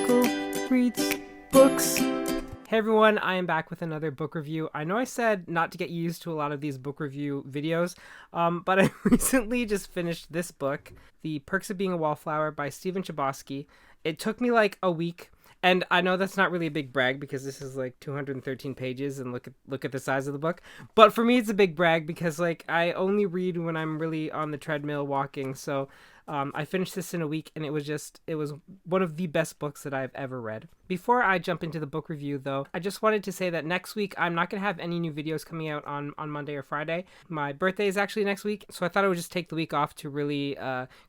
Jingle reads books. Hey everyone, I am back with another book review. I know I said not to get used to a lot of these book review videos, but I recently just finished this book, The Perks of Being a Wallflower by Chbosky. It took me like a week, and I know that's not really a big brag because this is like 213 pages and look at the size of the book. But for me it's a big brag because like I only read when I'm really on the treadmill walking, so I finished this in a week, and it was one of the best books that I've ever read. Before I jump into the book review, though, I just wanted to say that next week I'm not going to have any new videos coming out on Monday or Friday. My birthday is actually next week, so I thought I would just take the week off to really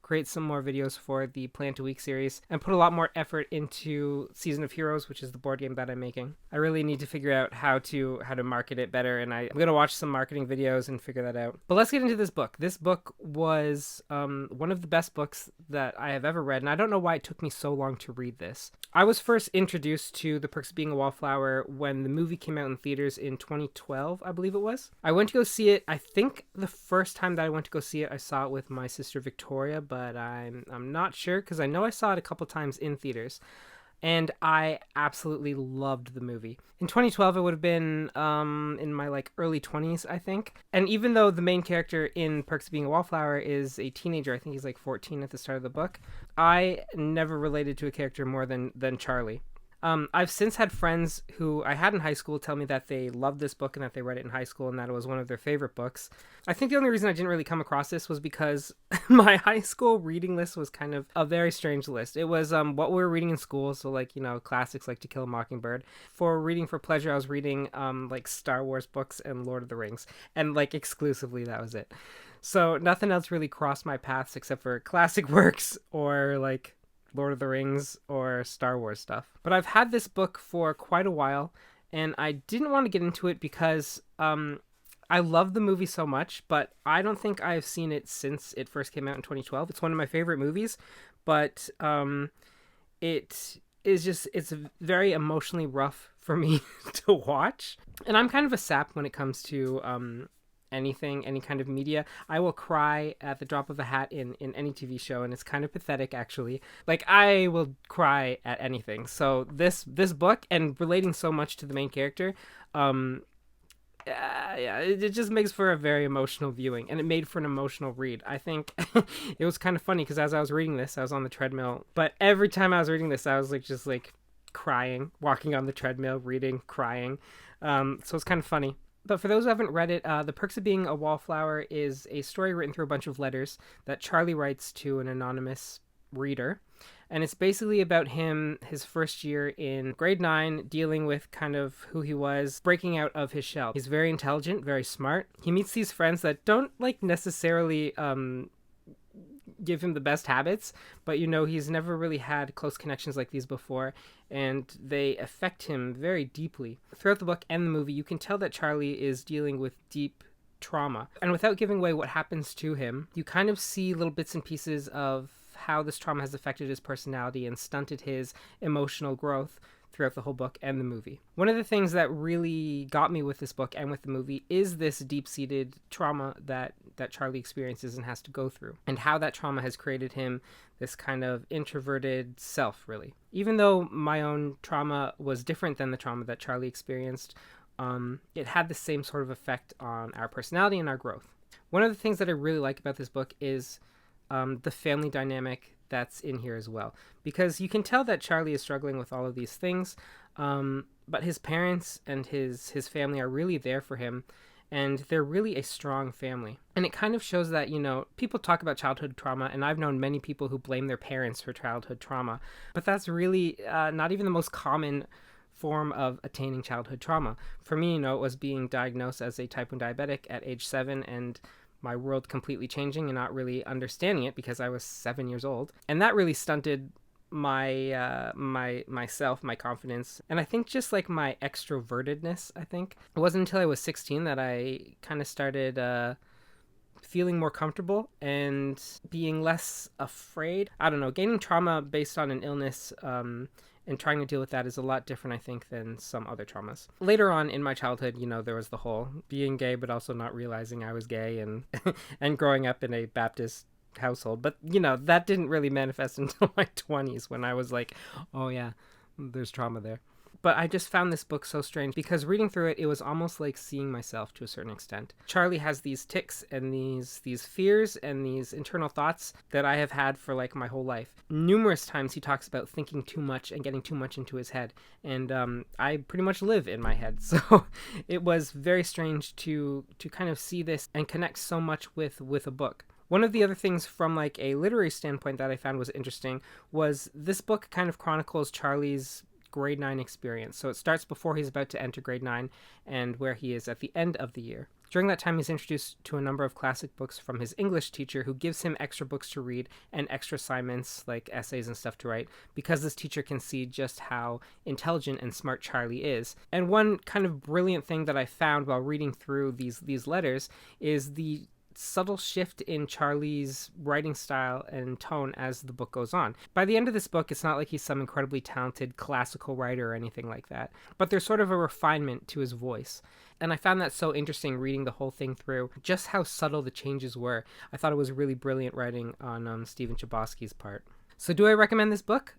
create some more videos for the Plan to Week series and put a lot more effort into Season of Heroes, which is the board game that I'm making. I really need to figure out how to market it better, and I'm going to watch some marketing videos and figure that out. But let's get into this book. This book was one of the best books that I have ever read, and I don't know why it took me so long to read this. I was first introduced to The Perks of Being a Wallflower when the movie came out in theaters in 2012, I believe it was. I went to go see it. I think the first time that I went to go see it, I saw it with my sister Victoria, but I'm not sure because I know I saw it a couple times in theaters. And I absolutely loved the movie. In 2012, it would have been in my like early 20s, I think. And even though the main character in Perks of Being a Wallflower is a teenager, I think he's like 14 at the start of the book, I never related to a character more than Charlie. I've since had friends who I had in high school tell me that they loved this book and that they read it in high school and that it was one of their favorite books. I think the only reason I didn't really come across this was because my high school reading list was kind of a very strange list. It was what we were reading in school, so like, you know, classics like To Kill a Mockingbird. For reading for pleasure, I was reading like Star Wars books and Lord of the Rings, and like exclusively that was it. So nothing else really crossed my paths except for classic works or like Lord of the Rings or Star Wars stuff. But I've had this book for quite a while, and I didn't want to get into it because I love the movie so much, but I don't think I've seen it since it first came out in 2012. It's one of my favorite movies, but it's very emotionally rough for me to watch. And I'm kind of a sap when it comes to anything, any kind of media. I will cry at the drop of a hat in any TV show, and it's kind of pathetic actually. Like I will cry at anything. So this book, and relating so much to the main character, it just makes for a very emotional viewing, and it made for an emotional read. I think it was kind of funny because as I was reading this, I was on the treadmill, but every time I was reading this, I was like just like crying, walking on the treadmill, reading, crying. So it's kind of funny. But for those who haven't read it, The Perks of Being a Wallflower is a story written through a bunch of letters that Charlie writes to an anonymous reader. And it's basically about him, his first year in grade 9, dealing with kind of who he was, breaking out of his shell. He's very intelligent, very smart. He meets these friends that don't like necessarily give him the best habits, but you know, he's never really had close connections like these before, and they affect him very deeply. Throughout the book and the movie, you can tell that Charlie is dealing with deep trauma, and without giving away what happens to him, you kind of see little bits and pieces of how this trauma has affected his personality and stunted his emotional growth throughout the whole book and the movie. One of the things that really got me with this book and with the movie is this deep-seated trauma that Charlie experiences and has to go through, and how that trauma has created him this kind of introverted self, really. Even though my own trauma was different than the trauma that Charlie experienced, it had the same sort of effect on our personality and our growth. One of the things that I really like about this book is the family dynamic that's in here as well, because you can tell that Charlie is struggling with all of these things, but his parents and his family are really there for him, and they're really a strong family. And it kind of shows that, you know, people talk about childhood trauma, and I've known many people who blame their parents for childhood trauma, but that's really not even the most common form of attaining childhood trauma. For me, you know, it was being diagnosed as a type 1 diabetic at age 7, and my world completely changing and not really understanding it because I was 7 years old. And that really stunted my myself, my confidence, and I think just like my extrovertedness. I think it wasn't until I was 16 that I kind of started feeling more comfortable and being less afraid. I don't know, gaining trauma based on an illness and trying to deal with that is a lot different, I think, than some other traumas. Later on in my childhood, you know, there was the whole being gay but also not realizing I was gay, and and growing up in a Baptist household. But, you know, that didn't really manifest until my 20s when I was like, oh yeah, there's trauma there. But I just found this book so strange because reading through it, it was almost like seeing myself to a certain extent. Charlie has these tics and these fears and these internal thoughts that I have had for like my whole life. Numerous times he talks about thinking too much and getting too much into his head. And I pretty much live in my head. So it was very strange to kind of see this and connect so much with a book. One of the other things from like a literary standpoint that I found was interesting was this book kind of chronicles Charlie's grade 9 experience. So it starts before he's about to enter grade 9 and where he is at the end of the year. During that time, he's introduced to a number of classic books from his English teacher who gives him extra books to read and extra assignments like essays and stuff to write because this teacher can see just how intelligent and smart Charlie is. And one kind of brilliant thing that I found while reading through these letters is the subtle shift in Charlie's writing style and tone as the book goes on. By the end of this book, it's not like he's some incredibly talented classical writer or anything like that, but there's sort of a refinement to his voice. And I found that so interesting reading the whole thing through, just how subtle the changes were. I thought it was really brilliant writing on Stephen Chbosky's part. So do I recommend this book?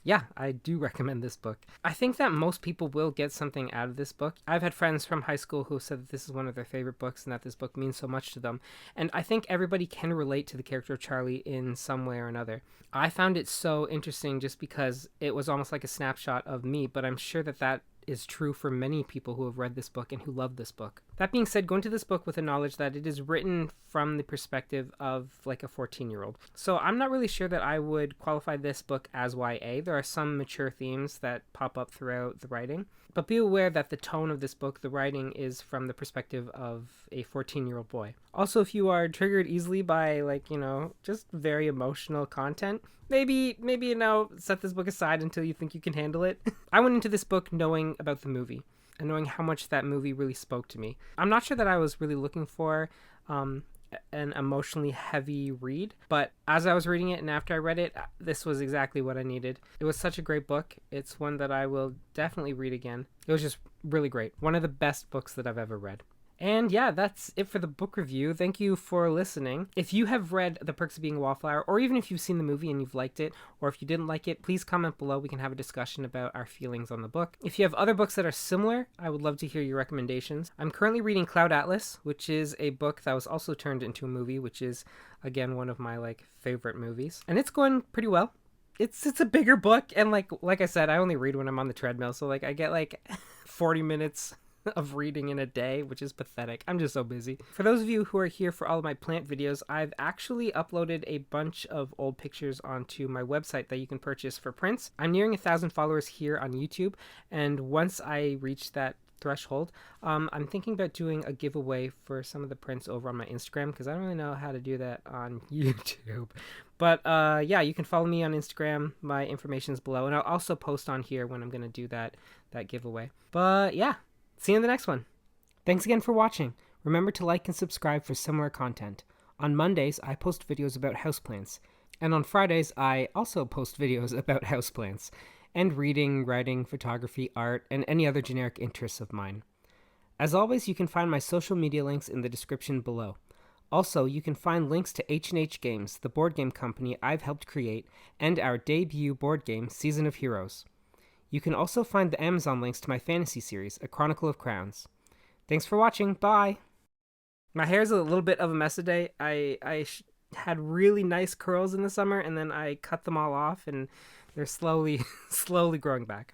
Yeah, I do recommend this book. I think that most people will get something out of this book. I've had friends from high school who said that this is one of their favorite books and that this book means so much to them. And I think everybody can relate to the character of Charlie in some way or another. I found it so interesting just because it was almost like a snapshot of me, but I'm sure that is true for many people who have read this book and who love this book. That being said, go into this book with the knowledge that it is written from the perspective of like a 14-year-old. So I'm not really sure that I would qualify this book as YA. There are some mature themes that pop up throughout the writing, but be aware that the tone of this book, the writing, is from the perspective of a 14-year-old boy. Also, if you are triggered easily by like, you know, just very emotional content, maybe, you know, set this book aside until you think you can handle it. I went into this book knowing about the movie and knowing how much that movie really spoke to me. I'm not sure that I was really looking for an emotionally heavy read, but as I was reading it and after I read it, this was exactly what I needed. It was such a great book. It's one that I will definitely read again. It was just really great. One of the best books that I've ever read. And yeah, that's it for the book review. Thank you for listening. If you have read The Perks of Being a Wallflower, or even if you've seen the movie and you've liked it, or if you didn't like it, please comment below. We can have a discussion about our feelings on the book. If you have other books that are similar, I would love to hear your recommendations. I'm currently reading Cloud Atlas, which is a book that was also turned into a movie, which is, again, one of my favorite movies. And it's going pretty well. It's a bigger book, and like I said, I only read when I'm on the treadmill, so I get 40 minutes of reading in a day, which is pathetic. I'm just so busy. For those of you who are here for all of my plant videos, I've actually uploaded a bunch of old pictures onto my website that you can purchase for prints. I'm nearing 1,000 followers here on YouTube, and once I reach that threshold, I'm thinking about doing a giveaway for some of the prints over on my Instagram because I don't really know how to do that on YouTube. But yeah, you can follow me on Instagram. My information's below, and I'll also post on here when I'm going to do that giveaway. But yeah, see you in the next one. Thanks again for watching. Remember to like and subscribe for similar content. On Mondays, I post videos about houseplants. And on Fridays, I also post videos about houseplants. And reading, writing, photography, art, and any other generic interests of mine. As always, you can find my social media links in the description below. Also, you can find links to H&H Games, the board game company I've helped create, and our debut board game, Season of Heroes. You can also find the Amazon links to my fantasy series, A Chronicle of Crowns. Thanks for watching. Bye! My hair's a little bit of a mess today. I had really nice curls in the summer, and then I cut them all off, and they're slowly growing back.